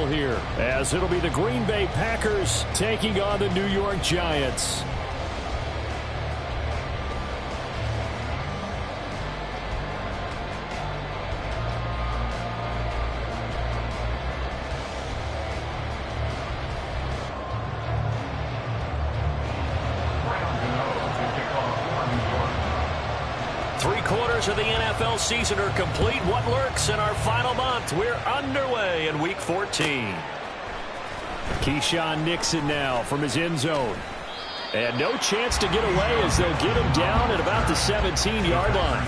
battle here, as it'll be the Green Bay Packers taking on the New York Giants. Three-quarters of the NFL season are complete. What lurks in our final month? We're underway in Week 14. Keyshawn Nixon now from his end zone. And no chance to get away as they'll get him down at about the 17-yard line.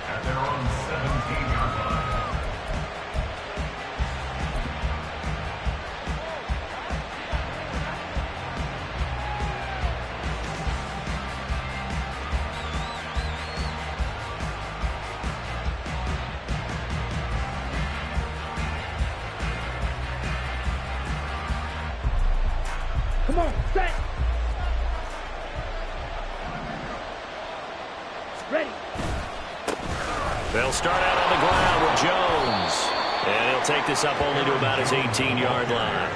At their own 17-yard line. Come on, set. Ready. They'll start out on the ground with Jones. And he'll take this up only to about his 18-yard line.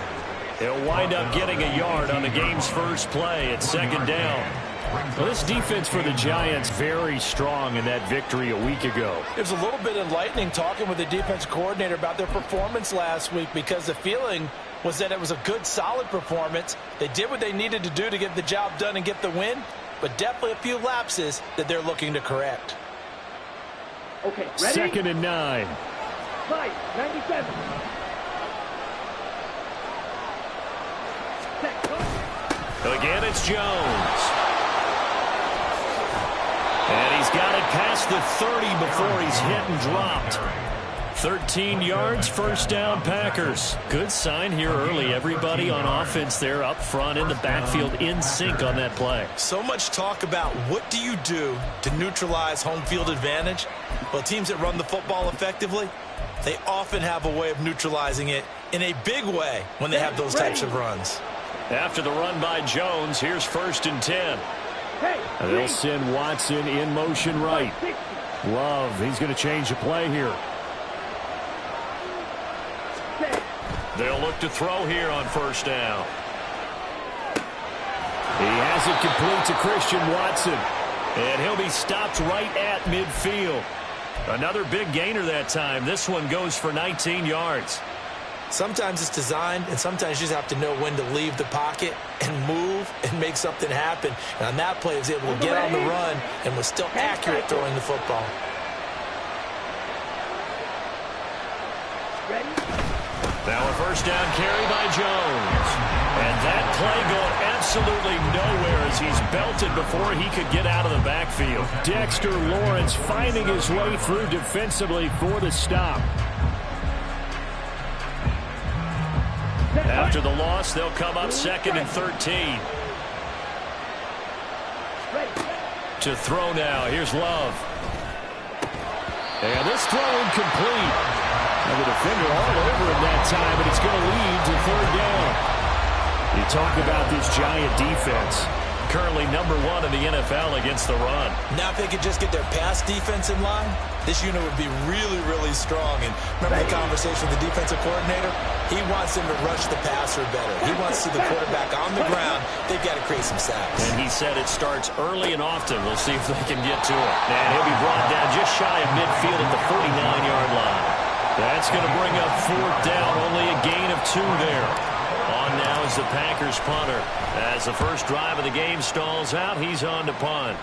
He'll wind up getting a yard on the game's first play at second down. Well, this defense for the Giants very strong in that victory a week ago. It was a little bit enlightening talking with the defense coordinator about their performance last week, because the feeling was that it was a good, solid performance. They did what they needed to do to get the job done and get the win, but definitely a few lapses that they're looking to correct. Okay, ready? 2nd and 9. Fight, 97. Set, go. Again, it's Jones. And he's got it past the 30 before he's hit and dropped. 13 yards, first down, Packers. Good sign here early. Everybody on offense there up front in the backfield in sync on that play. So much talk about what do you do to neutralize home field advantage. Well, teams that run the football effectively, they often have a way of neutralizing it in a big way when they have those types of runs. After the run by Jones, here's 1st and 10. Hey, They'll send Watson in motion right. Love, he's going to change the play here. They'll look to throw here on 1st down. He has it complete to Christian Watson. And he'll be stopped right at midfield. Another big gainer that time. This one goes for 19 yards. Sometimes it's designed, and sometimes you just have to know when to leave the pocket and move and make something happen. And on that play, he was able to get on the run and was still accurate throwing the football. ready. Now a 1st down carry by Jones. And that play going absolutely nowhere as he's belted before he could get out of the backfield. Dexter Lawrence finding his way through defensively for the stop. After the loss, they'll come up 2nd and 13. To throw now. Here's Love. And this throw incomplete. And the defender all over him that time, and it's going to lead to 3rd down. You talk about this Giant defense. Currently number 1 in the NFL against the run. Now if they could just get their pass defense in line, this unit would be really, really strong. And remember the conversation with the defensive coordinator? He wants them to rush the passer better. He wants to see the quarterback on the ground. They've got to create some sacks. And he said it starts early and often. We'll see if they can get to it. And he'll be brought down just shy of midfield at the 49-yard line. That's going to bring up 4th down. Only a gain of 2 there. On now is the Packers punter. As the first drive of the game stalls out, he's on to punt.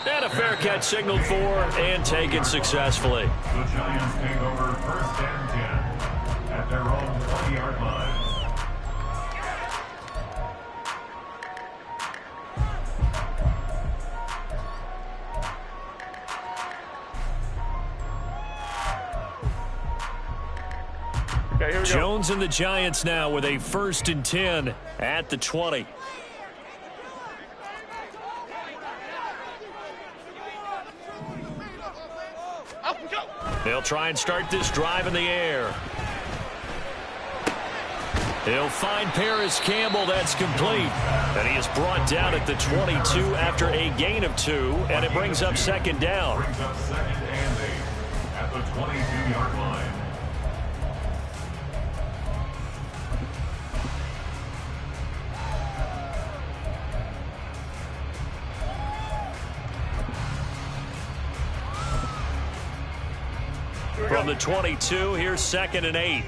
And a fair catch signaled for and taken successfully. The Giants take over 1st and 10 at their own 20-yard line. Jones and the Giants now with a 1st and 10 at the 20. They'll try and start this drive in the air. He'll find Paris Campbell. That's complete. And he is brought down at the 22 after a gain of 2, and it brings up 2nd down. Brings up 2nd and 8 at the 22-yard line. From the 22, here's 2nd and 8.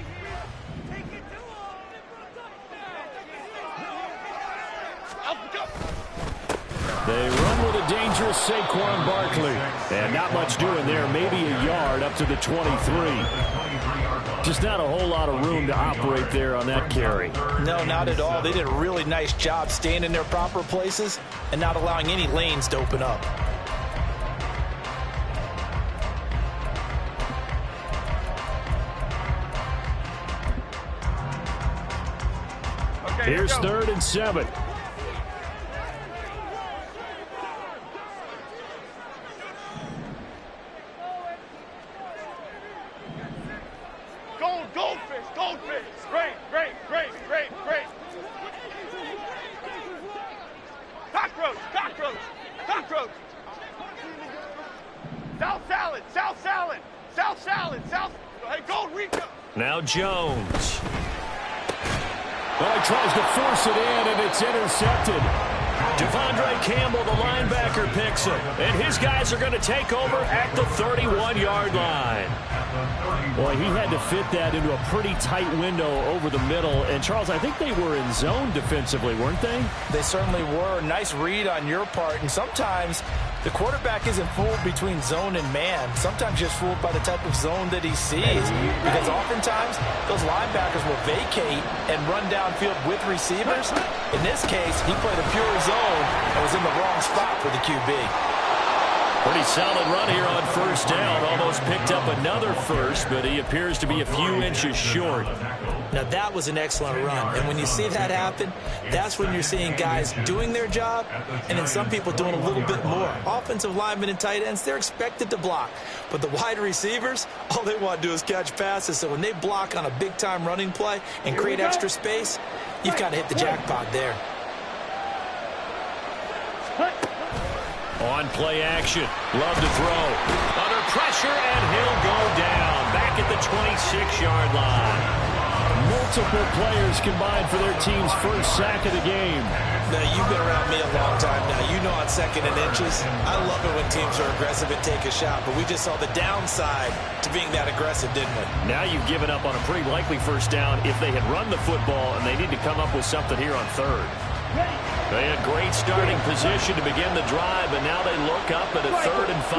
They run with a dangerous Saquon Barkley. And not much doing there. Maybe a yard up to the 23. Just not a whole lot of room to operate there on that carry. No, not at all. They did a really nice job staying in their proper places and not allowing any lanes to open up. Okay, here's 3rd and 7. Goldfish. Great. Cockroach. South salad. Hey, Gold Rico. Now Jones. Well, he tries to force it in, and it's intercepted. Devondre Campbell, the linebacker, picks him. And his guys are going to take over at the 31-yard line. Boy, he had to fit that into a pretty tight window over the middle. And, Charles, I think they were in zone defensively, weren't they? They certainly were. Nice read on your part. And sometimes the quarterback isn't fooled between zone and man. Sometimes just fooled by the type of zone that he sees. Because oftentimes, those linebackers will vacate and run downfield with receivers. In this case, he played a pure zone and was in the wrong spot for the QB. Pretty solid run here on 1st down. Almost picked up another first, but he appears to be a few inches short. Now, that was an excellent run. And when you see that happen, that's when you're seeing guys doing their job and then some people doing a little bit more. Offensive linemen and tight ends, they're expected to block. But the wide receivers, all they want to do is catch passes. So when they block on a big-time running play and create extra space, you've got to hit the jackpot there. On play action. Love to throw. Under pressure, and he'll go down. Back at the 26-yard line. Multiple players combined for their team's first sack of the game. Now, you've been around me a long time now. You know on 2nd and inches, I love it when teams are aggressive and take a shot. But we just saw the downside to being that aggressive, didn't we? Now you've given up on a pretty likely first down if they had run the football, and they need to come up with something here on 3rd. They had great starting position to begin the drive, but now they look up at a 3rd and 5.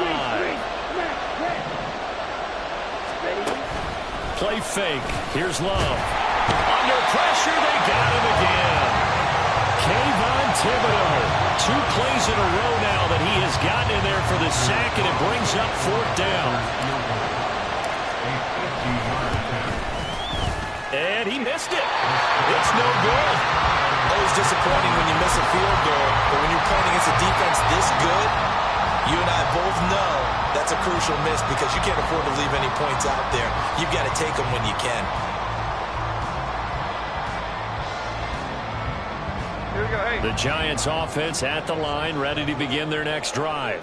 Play fake. Here's Love. Under pressure, they got him again. Kayvon Thibodeau. 2 plays in a row now that he has gotten in there for the sack, and it brings up 4th down. And he missed it. It's no good. Always disappointing when you miss a field goal, but when you're playing against a defense this good, you and I both know that's a crucial miss because you can't afford to leave any points out there. You've got to take them when you can. Here we go, hey. The Giants offense at the line, ready to begin their next drive.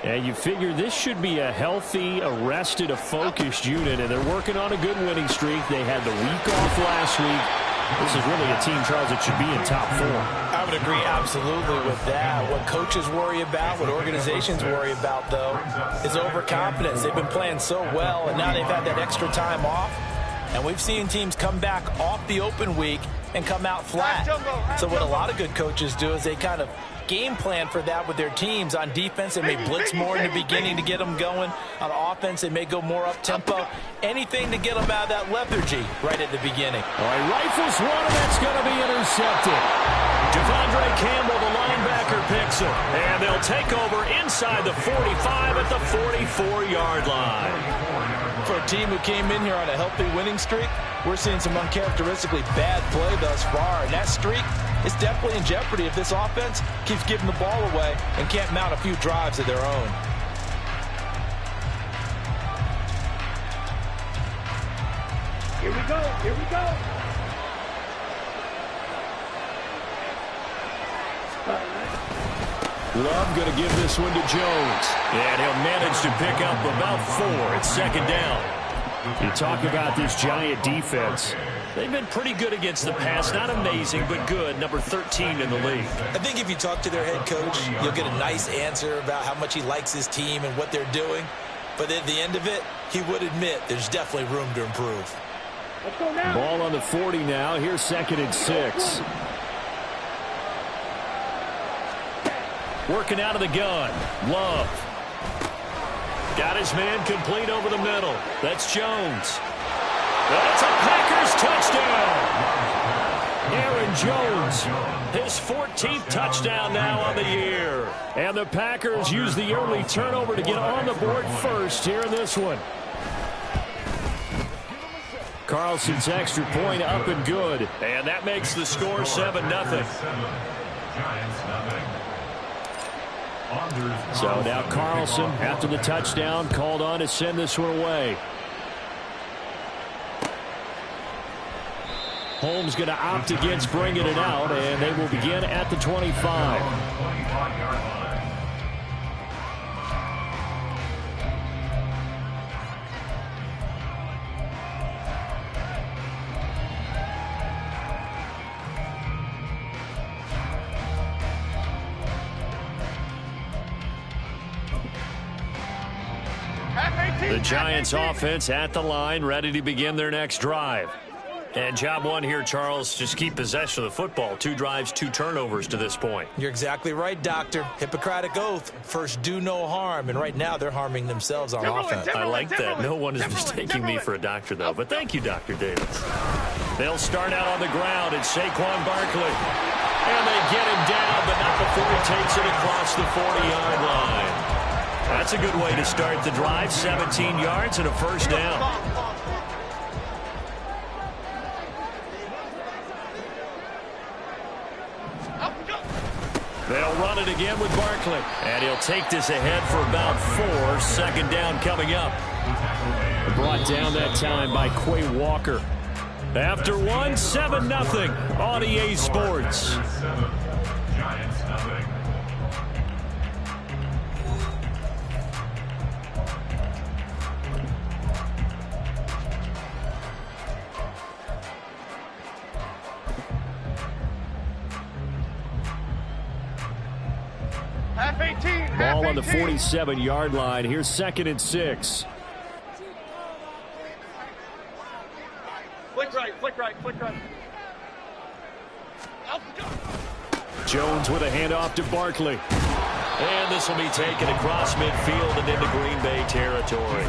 And you figure this should be a healthy, arrested, a focused unit, and they're working on a good winning streak. They had the week off last week. This is really a team, Charles, that should be in top form. I would agree absolutely with that. What coaches worry about, what organizations worry about, though, is overconfidence. They've been playing so well, and now they've had that extra time off. And we've seen teams come back off the open week and come out flat. So what a lot of good coaches do is they kind of game plan for that with their teams. On defense, they may blitz more in the beginning to get them going. On offense, they may go more up-tempo. Anything to get them out of that lethargy right at the beginning. All right, rifles one, and that's going to be intercepted. Devondre Campbell, the linebacker, picks it. And they'll take over inside the 45 at the 44-yard line. For a team who came in here on a healthy winning streak, we're seeing some uncharacteristically bad play thus far. And that streak is definitely in jeopardy if this offense keeps giving the ball away and can't mount a few drives of their own. Here we go. Love going to give this one to Jones. And he'll manage to pick up about 4. It's 2nd down. You talk about this Giant defense. They've been pretty good against the pass. Not amazing, but good. Number 13 in the league. I think if you talk to their head coach, you'll get a nice answer about how much he likes his team and what they're doing. But at the end of it, he would admit there's definitely room to improve. Let's go now. Ball on the 40 now. Here's 2nd and 6. Working out of the gun. Love. Got his man complete over the middle. That's Jones. That's a Packers touchdown. Aaron Jones, his 14th touchdown now on the year. And the Packers use the early turnover to get on the board first here in this one. Carlson's extra point up and good. And that makes the score 7-0. So now Carlson, after the touchdown, called on to send this one away. Holmes going to opt against bringing it out, and they will begin at the 25. The Giants offense at the line, ready to begin their next drive. And job one here, Charles, just keep possession of the football. 2 drives, 2 turnovers to this point. You're exactly right, Doctor. Hippocratic oath. First, do no harm. And right now, they're harming themselves on offense. I like that. No one is mistaking me for a doctor, though. But thank you, Dr. Davis. They'll start out on the ground. It's Saquon Barkley. And they get him down, but not before he takes it across the 40-yard line. That's a good way to start the drive. 17 yards and a first down. They'll run it again with Barkley. And he'll take this ahead for about 4. 2nd down coming up. Brought down that time by Quay Walker. After 1, 7-0 on EA Sports. Ball on the 47-yard line. Here's 2nd and 6. Flick right, flick right, flick right. Jones with a handoff to Barkley. And this will be taken across midfield and into Green Bay territory.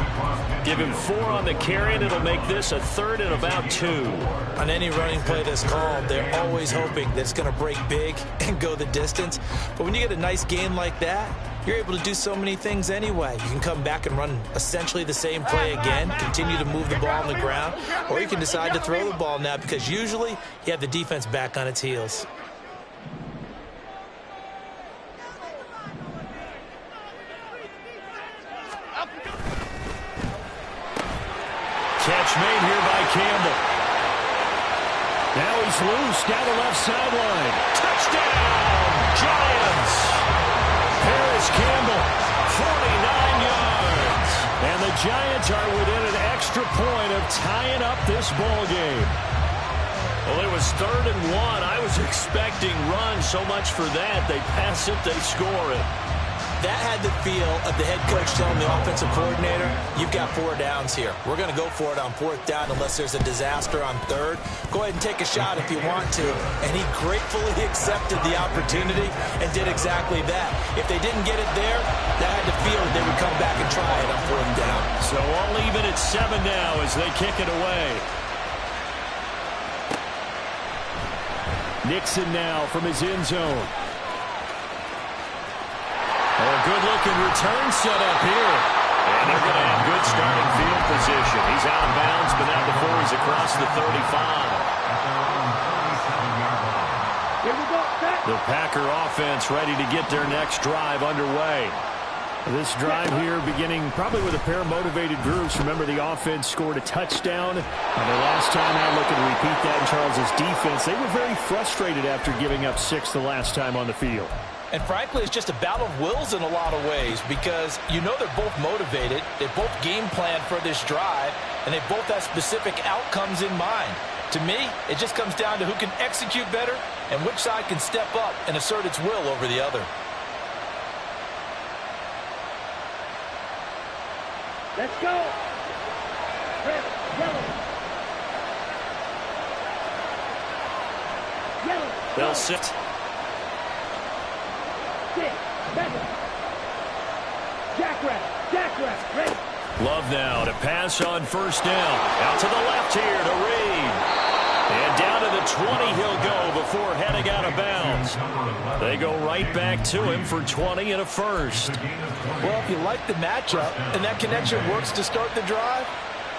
Give him 4 on the carry, and it'll make this a 3rd and about 2. On any running play that's called, they're always hoping that it's going to break big and go the distance. But when you get a nice game like that, you're able to do so many things anyway. You can come back and run essentially the same play again, continue to move the ball on the ground, or you can decide to throw the ball now because usually you have the defense back on its heels. Catch made here by Campbell. Now he's loose down the left sideline. Touchdown, Giants! Paris Campbell, 49 yards. And the Giants are within an extra point of tying up this ball game. Well, it was 3rd and 1. I was expecting run, so much for that. They pass it, they score it. That had the feel of the head coach telling the offensive coordinator, you've got 4 downs here. We're going to go for it on 4th down unless there's a disaster on 3rd. Go ahead and take a shot if you want to. And he gratefully accepted the opportunity and did exactly that. If they didn't get it there, that had the feel that they would come back and try it on 4th down. So all even at 7 now as they kick it away. Nixon now from his end zone. A good-looking return set up here. And they're going to have good starting field position. He's out of bounds, but not before he's across the 35. Here we go. The Packer offense ready to get their next drive underway. This drive here beginning probably with a pair of motivated groups. Remember, the offense scored a touchdown. And the last time out, looking to repeat that in Charles's defense, they were very frustrated after giving up 6 the last time on the field. And frankly, it's just a battle of wills in a lot of ways because you know they're both motivated, they both game plan for this drive, and they both have specific outcomes in mind. To me, it just comes down to who can execute better and which side can step up and assert its will over the other. Let's go. They'll sit. Love now to pass on first down. Out to the left here to Reed. And down to the 20 he'll go before heading out of bounds. They go right back to him for 20 and a first. Well, if you like the matchup and that connection works to start the drive,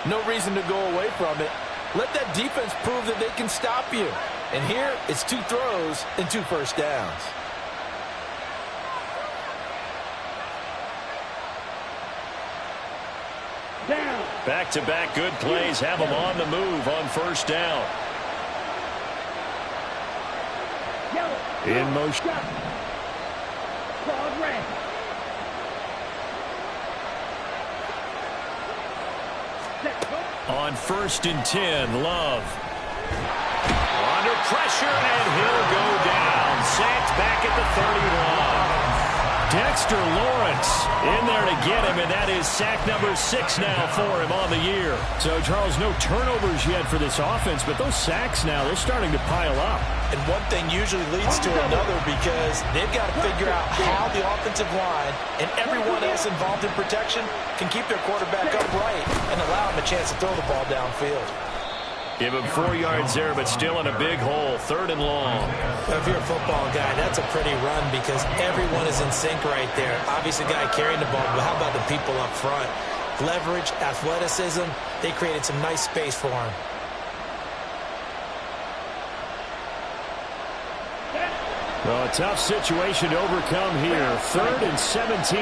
no reason to go away from it. Let that defense prove that they can stop you. And here, it's 2 throws and 2 first downs. Back-to-back good plays have them on the move on first down. In motion. On 1st and 10, Love. Under pressure, and he'll go down. Sacked back at the 31. Dexter Lawrence in there to get him, and that is sack number 6 now for him on the year. So, Charles, no turnovers yet for this offense, but those sacks now, they're starting to pile up. And one thing usually leads to another because they've got to figure out how the offensive line and everyone else involved in protection can keep their quarterback upright and allow him a chance to throw the ball downfield. Give him 4 yards there, but still in a big hole. 3rd and long. Well, if you're a football guy, that's a pretty run because everyone is in sync right there. Obviously, the guy carrying the ball, but how about the people up front? Leverage, athleticism, they created some nice space for him. Well, a tough situation to overcome here. 3rd and 17.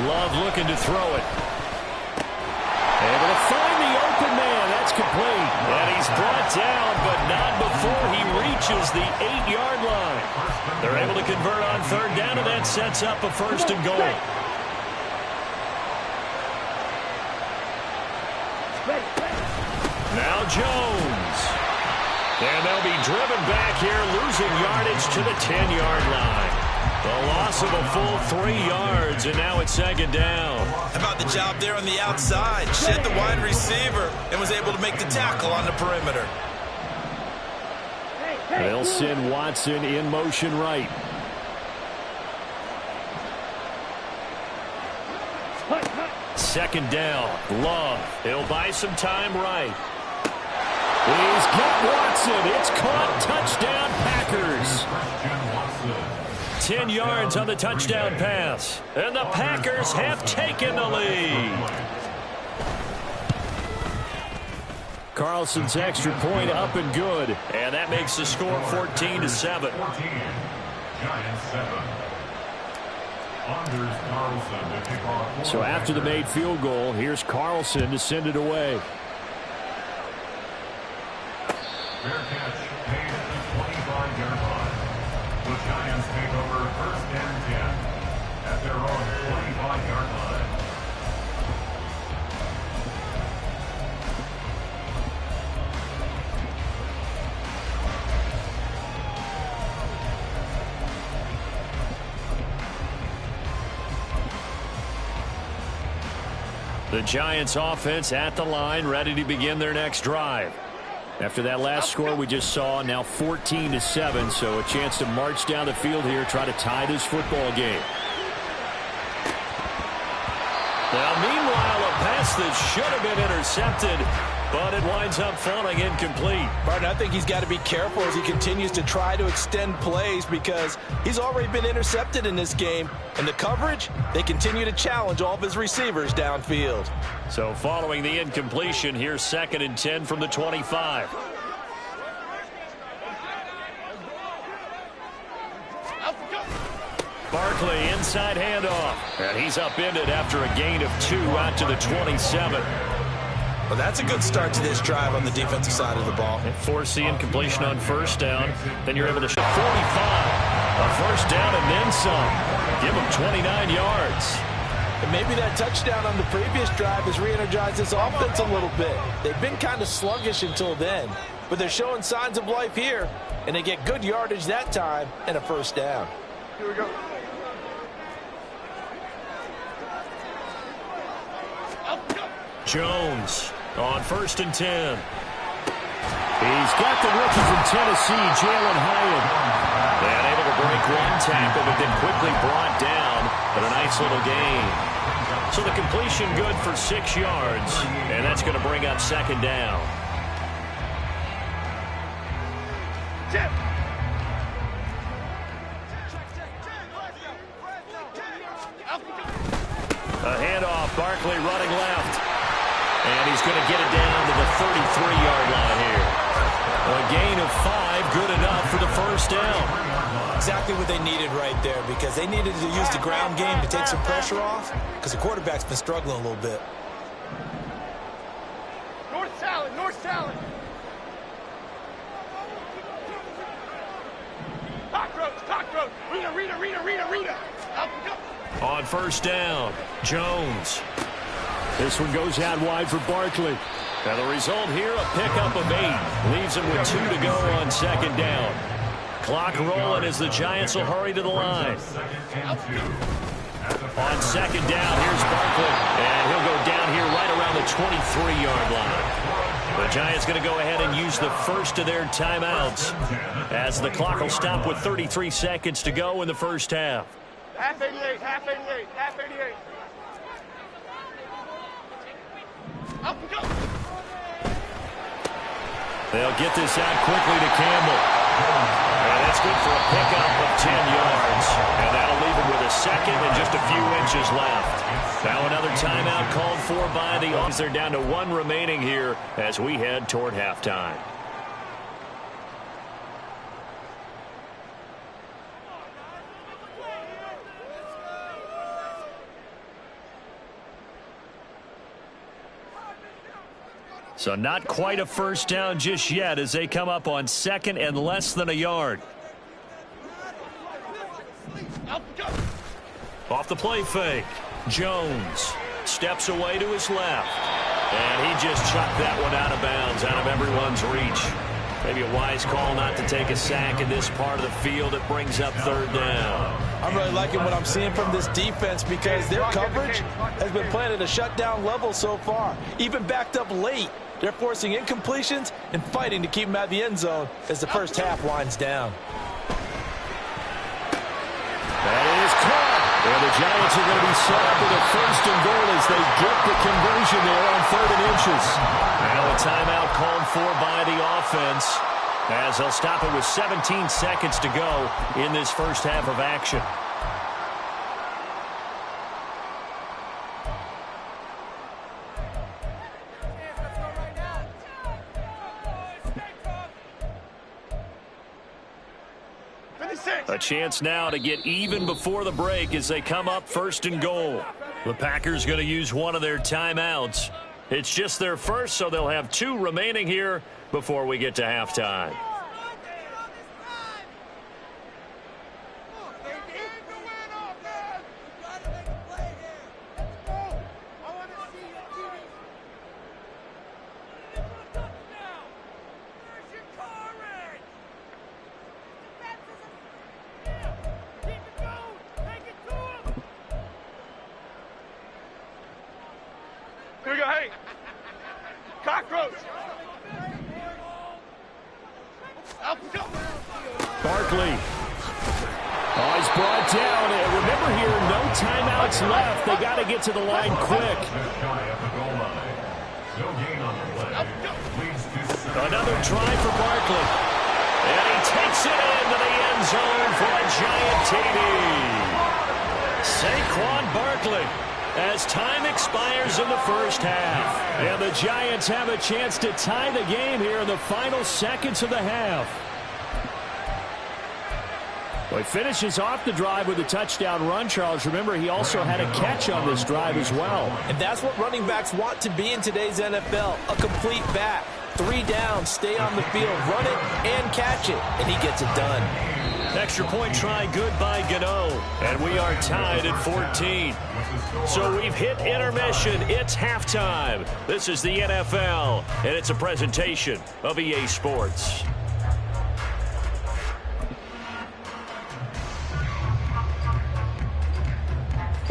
Love looking to throw it. Able to find the open man. That's complete. And he's brought down, but not before he reaches the 8-yard line. They're able to convert on 3rd down, and that sets up a 1st and goal. Now Jones. And they'll be driven back here, losing yardage to the 10-yard line. The loss of a full 3 yards, and now it's 2nd down. How about the job there on the outside? Shed the wide receiver and was able to make the tackle on the perimeter. They'll send Watson in motion right. Second down. Love. He'll buy some time right. He's got Watson. It's caught. Touchdown, Packers. 10 yards on the touchdown pass. And the Packers have taken the lead. Carlson's extra point up and good. And that makes the score 14-7. 14. Giants 7. Anders Carlson to kick off. So after the made field goal, here's Carlson to send it away. Fair catch made at the 25-yard line. The Giants take over 1st and 10 at their own 25-yard line. The Giants offense at the line, ready to begin their next drive. After that last score we just saw, now 14-7, so a chance to march down the field here, try to tie this football game. Now, meanwhile, a pass that should have been intercepted, but it winds up falling incomplete. Martin, I think he's got to be careful as he continues to try to extend plays because he's already been intercepted in this game. And the coverage, they continue to challenge all of his receivers downfield. So following the incompletion, here's 2nd and 10 from the 25. Barkley inside handoff. And he's upended after a gain of 2 out to the 27. Well, that's a good start to this drive on the defensive side of the ball. Force the incompletion on 1st down. Then you're able to shoot 45. A 1st down and then some. Give him 29 yards. And maybe that touchdown on the previous drive has re-energized this offense a little bit. They've been kind of sluggish until then, but they're showing signs of life here, and they get good yardage that time and a 1st down. Here we go. Jones on 1st and 10. He's got the rookie from Tennessee, Jalen Hyatt. And able to break one tackle, but then quickly brought down. But a nice little gain. So the completion good for 6 yards. And that's going to bring up 2nd down. A handoff, Barkley running left. And he's going to get it down to the 33-yard line here. A gain of 5, good enough for the 1st down. Exactly what they needed right there, because they needed to use the ground game to take some pressure off, because the quarterback's been struggling a little bit. North salad, north salad. Cockroach. Rita. Up and go. On 1st down, Jones. This one goes out wide for Barkley. Now the result here, a pickup of 8. Leaves him with 2 to go on 2nd down. Clock rolling as the Giants will hurry to the line. On 2nd down, here's Barkley. And he'll go down here right around the 23-yard line. The Giants going to go ahead and use the first of their timeouts as the clock will stop with 33 seconds to go in the 1st half. Half 88. Up and go. They'll get this out quickly to Campbell. And that's good for a pickup of 10 yards. And that'll leave him with a 2nd and just a few inches left. Now another timeout called for by the offense. They're down to 1 remaining here as we head toward halftime. So not quite a 1st down just yet as they come up on 2nd and less than a yard. Off the play fake. Jones steps away to his left. And he just chucked that one out of bounds, out of everyone's reach. Maybe a wise call not to take a sack in this part of the field. It brings up 3rd down. I'm really liking what I'm seeing from this defense because their coverage has been playing at a shutdown level so far. Even backed up late, they're forcing incompletions and fighting to keep them out of the end zone as the 1st half winds down. That is caught. And the Giants are going to be set up with a 1st and goal as they get the conversion there on 3rd and inches. Now a timeout called for by the offense as they'll stop it with 17 seconds to go in this 1st half of action. A chance now to get even before the break as they come up 1st and goal. The Packers going to use one of their timeouts. It's just their first, so they'll have 2 remaining here before we get to halftime. Here we go, hey. Cockroach. Up and go. Barkley. Oh, he's brought down. And remember here, no timeouts left. They got to get to the line quick. Another try for Barkley. And he takes it into the end zone for a giant TD. Saquon Barkley as time expires in the 1st half. And the Giants have a chance to tie the game here in the final seconds of the half. Well, he finishes off the drive with a touchdown run, Charles. Remember, he also had a catch on this drive as well. And that's what running backs want to be in today's NFL, a complete back. 3 down, stay on the field, run it, and catch it. And he gets it done. Extra point try good by Gano. And we are tied at 14. So we've hit intermission. It's halftime. This is the NFL, and it's a presentation of EA Sports.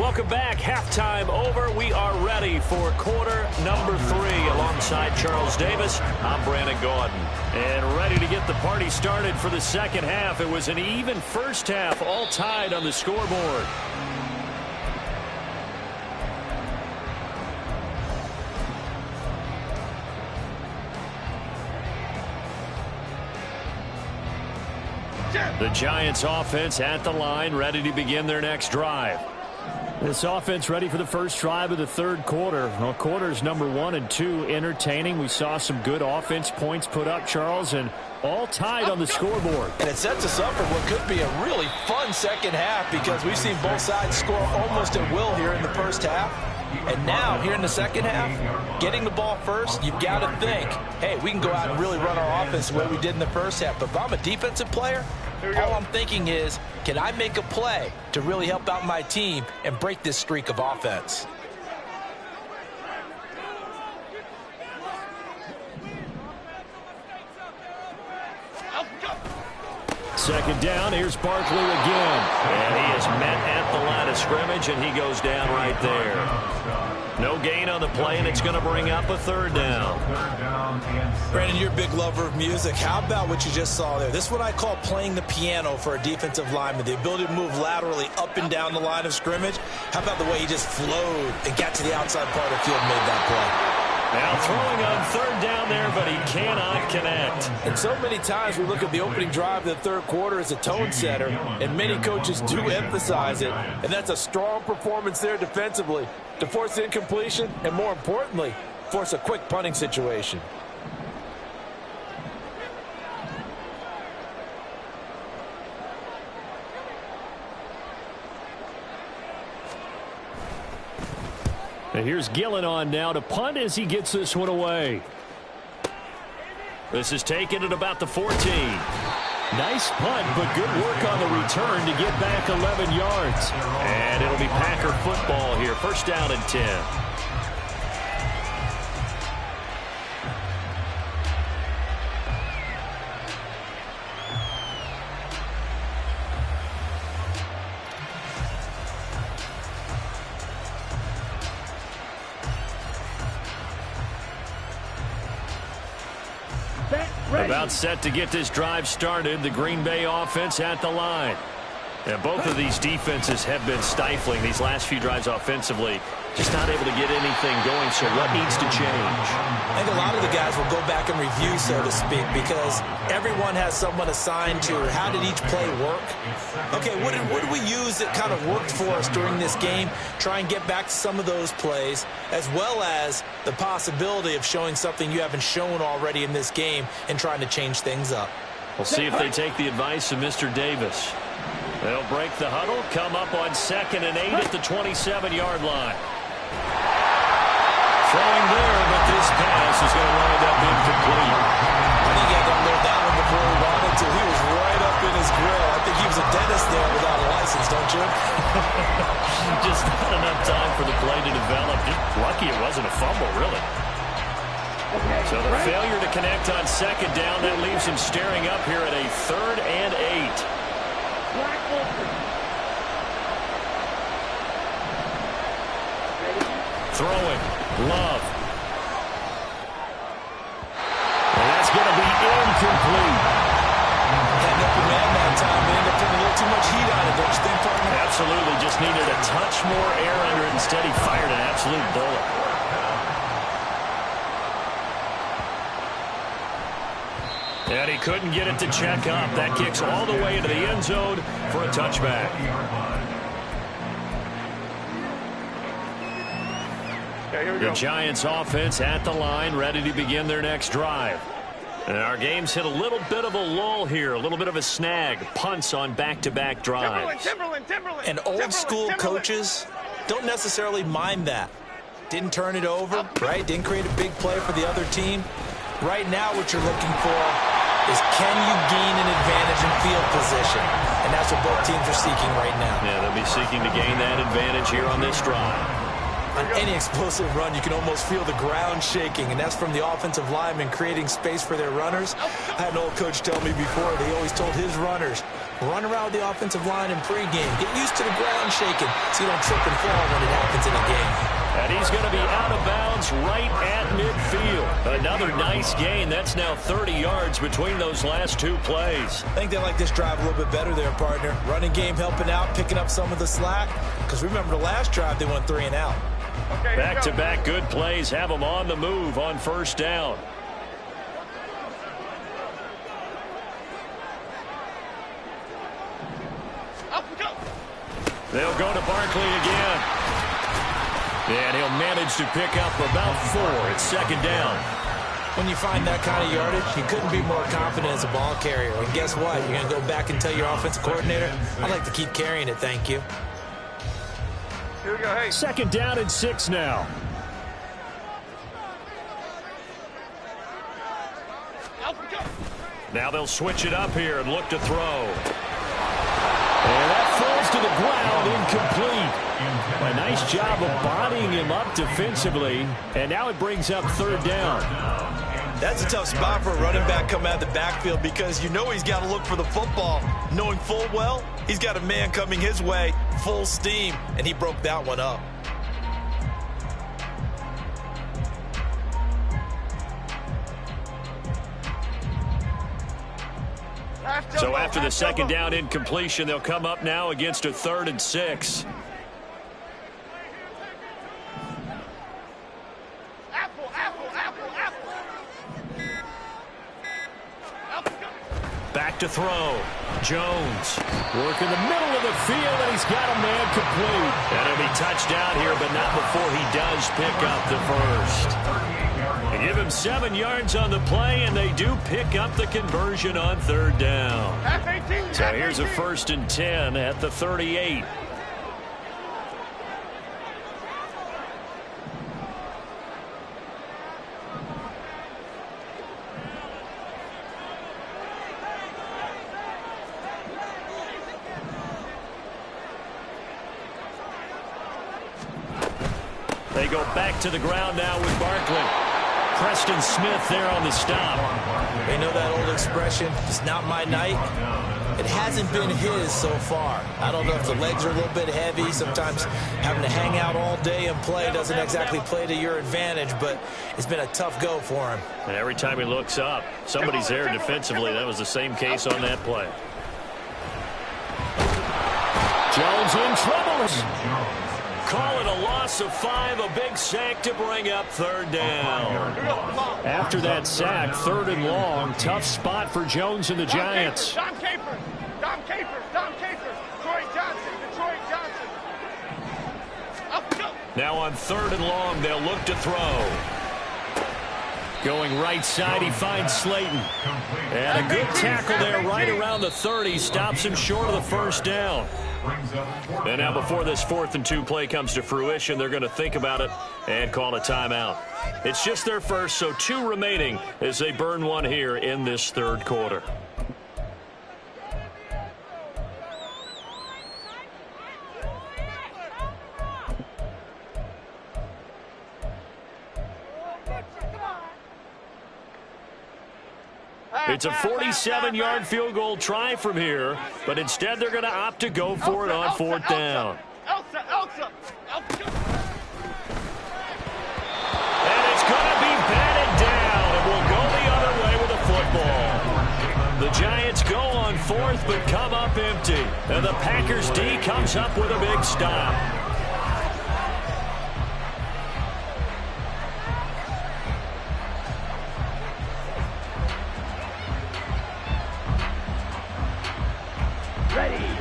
Welcome back. Halftime over. We are ready for quarter number 3. Alongside Charles Davis, I'm Brandon Gaudin. And ready to get the party started for the second half. It was an even first half, all tied on the scoreboard. The Giants offense at the line, ready to begin their next drive. This offense ready for the first drive of the third quarter. Well, quarters number 1 and 2 entertaining. We saw some good offense points put up, Charles, and all tied on the scoreboard. And it sets us up for what could be a really fun second half because we've seen both sides score almost at will here in the first half. And now, here in the second half, getting the ball first, you've got to think, hey, we can go out and really run our offense the way we did in the first half. But if I'm a defensive player, all I'm thinking is, can I make a play to really help out my team and break this streak of offense? Second down, here's Barkley again. And he is met at the line of scrimmage, and he goes down right there. No gain on the play, and it's going to bring up a third down. Brandon, you're a big lover of music. How about what you just saw there? This is what I call playing the piano for a defensive lineman, the ability to move laterally up and down the line of scrimmage. How about the way he just flowed and got to the outside part of the field and made that play? Now throwing on third down there, but he cannot connect. And so many times we look at the opening drive of the third quarter as a tone setter, and many coaches do emphasize it. And that's a strong performance there defensively to force incompletion and, more importantly, force a quick punting situation. And here's Gillen on now to punt as he gets this one away. This is taken at about the 14. Nice punt, but good work on the return to get back 11 yards. And it'll be Packer football here. First down and 10. About set to get this drive started. The Green Bay offense at the line. And both of these defenses have been stifling these last few drives offensively. Just not able to get anything going, so what needs to change? I think a lot of the guys will go back and review, so to speak, because everyone has someone assigned to how did each play work. Okay, what did we use that kind of worked for us during this game? Try and get back to some of those plays, as well as the possibility of showing something you haven't shown already in this game and trying to change things up. We'll see if they take the advice of Mr. Davis. They'll break the huddle, come up on 2nd and 8 at the 27-yard line. Throwing there, but this pass is going to wind up incomplete. I think he had to unload that one before he wanted to. He was right up in his grill. I think he was a dentist there without a license, don't you? Just not enough time for the play to develop. Just lucky it wasn't a fumble, really. So the failure to connect on 2nd down, that leaves him staring up here at a 3rd and 8. Throwing, Love. And that's going to be incomplete. Had open man that time. They ended up putting a little too much heat on it, don't you think, partner? Absolutely, just needed a touch more air under it. Instead, he fired an absolute bullet. And he couldn't get it to check up. That kicks all the way into the end zone for a touchback. The Giants offense at the line, ready to begin their next drive. And our game's hit a little bit of a lull here, a little bit of a snag. Punts on back-to-back drives. And old-school coaches don't necessarily mind that. Didn't turn it over, right? Didn't create a big play for the other team. Right now what you're looking for is can you gain an advantage in field position? And that's what both teams are seeking right now. Yeah, they'll be seeking to gain that advantage here on this drive. On any explosive run, you can almost feel the ground shaking, and that's from the offensive linemen creating space for their runners. I had an old coach tell me before, they always told his runners, Run around the offensive line in pregame. Get used to the ground shaking so you don't trip and fall when it happens in a game. And he's going to be out of bounds right at midfield. Another nice gain. That's now 30 yards between those last two plays. I think they like this drive a little bit better there, partner. Running game helping out, picking up some of the slack. Because remember the last drive, they went 3 and out. Okay, Back-to-back good plays have them on the move on first down. Up we go. They'll go to Barkley again. And he'll manage to pick up about 4. It's second down. When you find that kind of yardage, you couldn't be more confident as a ball carrier. And guess what? You're going to go back and tell your offensive coordinator, I'd like to keep carrying it, thank you. Here we go. Hey. Second down and 6 now. Up we go. Now they'll switch it up here and look to throw. And that falls to the ground, incomplete. A nice job of bodying him up defensively, and now it brings up third down. That's a tough spot for a running back coming out of the backfield because you know he's got to look for the football, knowing full well he's got a man coming his way, full steam, and he broke that one up. So after the second down incompletion, they'll come up now against a 3rd and 6. Back to throw. Jones. Work in the middle of the field, and he's got a man complete. And he'll be touchdown here, but not before he does pick up the first. They give him 7 yards on the play, and they do pick up the conversion on third down. So here's a 1st and 10 at the 38. They go back to the ground now with Barkley. Preston Smith there on the stop. They know that old expression, it's not my night. It hasn't been his so far. I don't know if the legs are a little bit heavy. Sometimes having to hang out all day and play doesn't exactly play to your advantage, but it's been a tough go for him. And every time he looks up, somebody's there defensively. That was the same case on that play. Jones in trouble. Call it a loss of 5, a big sack to bring up third down. After that sack, 3rd and long, tough spot for Jones and the Giants. Dom Capers. Troy Johnson. Up we go. Now on 3rd and long, they'll look to throw. Going right side, he finds Slayton. And a good tackle there right around the 30. Stops him short of the first down. And now before this 4th and 2 play comes to fruition, they're going to think about it and call a timeout. It's just their first, so 2 remaining as they burn one here in this 3rd quarter. It's a 47-yard field goal try from here, but instead they're going to opt to go for it on 4th down. Elsa. And it's going to be batted down, and we'll go the other way with the football. The Giants go on 4th, but come up empty. And the Packers D comes up with a big stop.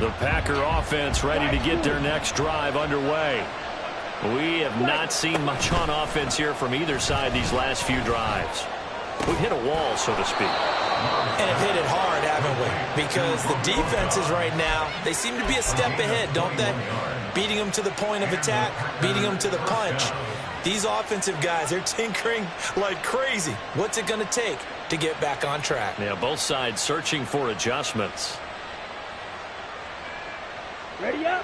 The Packer offense ready to get their next drive underway. We have not seen much on offense here from either side these last few drives. We've hit a wall, so to speak. And have hit it hard, haven't we? Because the defenses right now, they seem to be a step ahead, don't they? Beating them to the point of attack, beating them to the punch. These offensive guys, they're tinkering like crazy. What's it going to take to get back on track? Yeah, both sides searching for adjustments. Ready up.